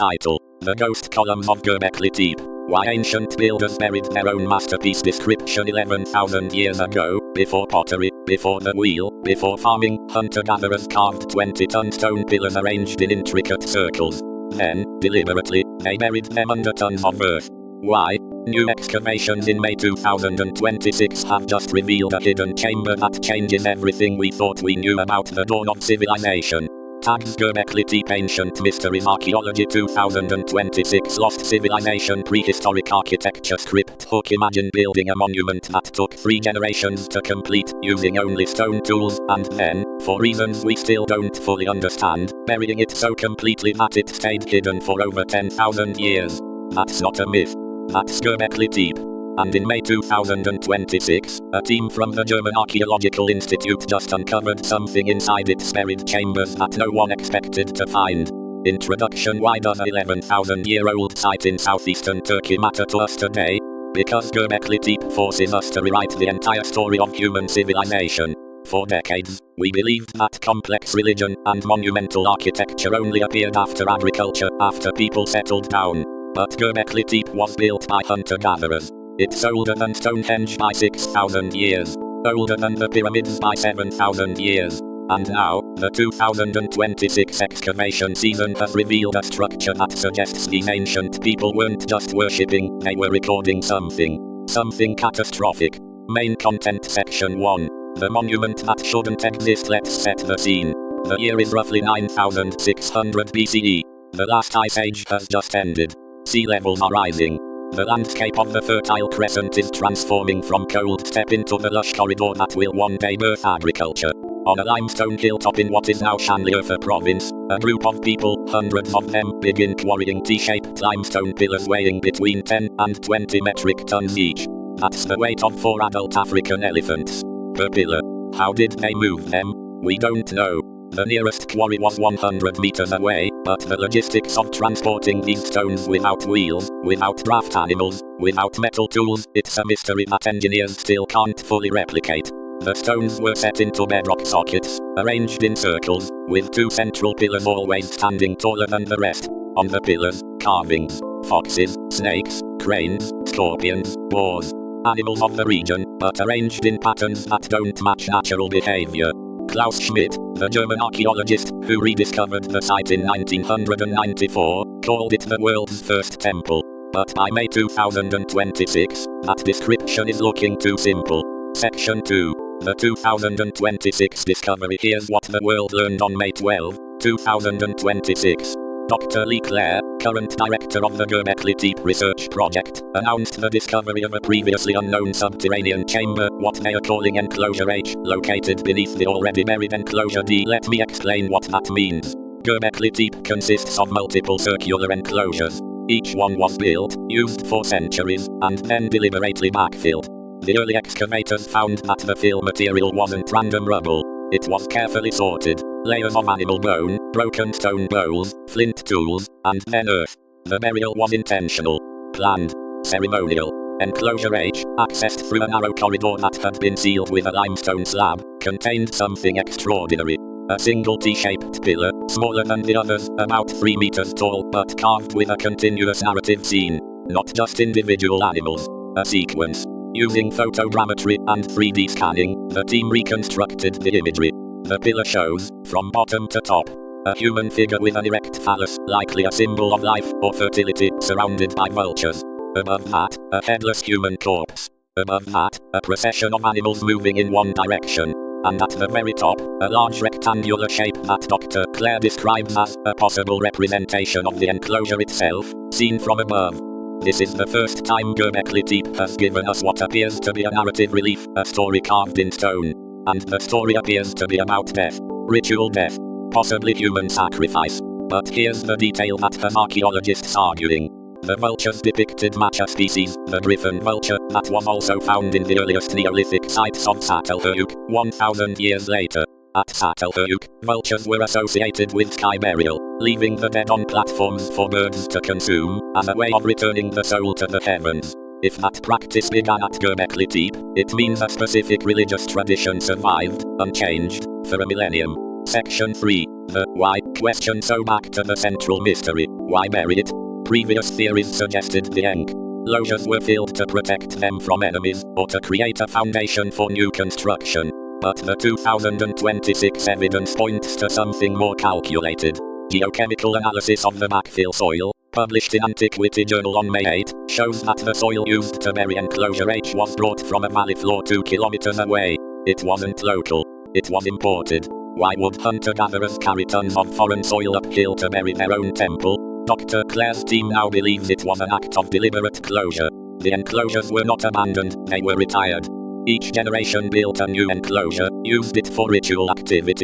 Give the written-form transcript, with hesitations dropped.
Title: The Ghost Columns of Gbekli Tepe. Why ancient builders buried their own masterpiece. Description: 11,000 years ago, before pottery, before the wheel, before farming, hunter-gatherers carved 20-ton stone pillars arranged in intricate circles. Then, deliberately, they buried them under tons of earth. Why? New excavations in May 2026 have just revealed a hidden chamber that changes everything we thought we knew about the dawn of civilization. Tags: Gbekli Tepe Ancient Mysteries. Archaeology 2026 Lost Civilization. Prehistoric Architecture. Script hook: Imagine building a monument that took 3 generations to complete, using only stone tools, and then, for reasons we still don't fully understand, burying it so completely that it stayed hidden for over 10,000 years. That's not a myth. That's Gbekli Tepe. And in May 2026, a team from the German Archaeological Institute just uncovered something inside its buried chambers that no one expected to find. Introduction: Why does an 11,000-year-old site in southeastern Turkey matter to us today? Because Gbekli Tepe forces us to rewrite the entire story of human civilization. For decades, we believed that complex religion and monumental architecture only appeared after agriculture, after people settled down. But Gbekli Tepe was built by hunter-gatherers. It's older than Stonehenge by 6,000 years. Older than the pyramids by 7,000 years. And now, the 2026 excavation season has revealed a structure that suggests these ancient people weren't just worshipping, they were recording something. Something catastrophic. Main content: Section 1. The monument that shouldn't exist. Let's set the scene. The year is roughly 9,600 BCE. The last ice age has just ended. Sea levels are rising. The landscape of the Fertile Crescent is transforming from cold steppe into the lush corridor that will one day birth agriculture. On a limestone hilltop in what is now Şanlıurfa province, a group of people, hundreds of them, begin quarrying T-shaped limestone pillars weighing between 10 and 20 metric tons each. That's the weight of 4 adult African elephants per pillar. How did they move them? We don't know. The nearest quarry was 100 meters away, but the logistics of transporting these stones without wheels, without draft animals, without metal tools, it's a mystery that engineers still can't fully replicate. The stones were set into bedrock sockets, arranged in circles, with 2 central pillars always standing taller than the rest. On the pillars, carvings: foxes, snakes, cranes, scorpions, boars. Animals of the region, but arranged in patterns that don't match natural behavior. Klaus Schmidt, the German archaeologist, who rediscovered the site in 1994, called it the world's first temple. But by May 2026, that description is looking too simple. Section 2. The 2026 discovery. Here's what the world learned on May 12, 2026. Dr. Lee Clare, current director of the Gbekli Tepe Research Project, announced the discovery of a previously unknown subterranean chamber, what they are calling Enclosure H, located beneath the already buried Enclosure D. Let me explain what that means. Gbekli Tepe consists of multiple circular enclosures. Each one was built, used for centuries, and then deliberately backfilled. The early excavators found that the fill material wasn't random rubble. It was carefully sorted. Layers of animal bone, broken stone bowls, flint tools, and then earth. The burial was intentional, planned, ceremonial. Enclosure H, accessed through a narrow corridor that had been sealed with a limestone slab, contained something extraordinary. A single T-shaped pillar, smaller than the others, about 3 meters tall, but carved with a continuous narrative scene. Not just individual animals. A sequence. Using photogrammetry and 3D scanning, the team reconstructed the imagery. The pillar shows, from bottom to top, a human figure with an erect phallus, likely a symbol of life or fertility, surrounded by vultures. Above that, a headless human corpse. Above that, a procession of animals moving in one direction. And at the very top, a large rectangular shape that Dr. Clare describes as a possible representation of the enclosure itself, seen from above. This is the first time Gbekli Tepe has given us what appears to be a narrative relief, a story carved in stone. And the story appears to be about death. Ritual death. Possibly human sacrifice. But here's the detail that has archaeologists arguing. The vultures depicted match a species, the griffon vulture, that was also found in the earliest Neolithic sites of Çatalhöyük, 1,000 years later. At Çatalhöyük, vultures were associated with sky burial, leaving the dead on platforms for birds to consume, as a way of returning the soul to the heavens. If that practice began at Gbekli Tepe, it means a specific religious tradition survived, unchanged, for a millennium. Section 3. The why Question. So back to the central mystery. Why bury it? Previous theories suggested the enclosures were filled to protect them from enemies, or to create a foundation for new construction. But the 2026 evidence points to something more calculated. Geochemical analysis of the backfill soil, published in Antiquity Journal on May 8, shows that the soil used to bury enclosure H was brought from a valley floor 2 kilometers away. It wasn't local. It was imported. Why would hunter-gatherers carry tons of foreign soil uphill to bury their own temple? Dr. Clare's team now believes it was an act of deliberate closure. The enclosures were not abandoned, they were retired. Each generation built a new enclosure, used it for ritual activities,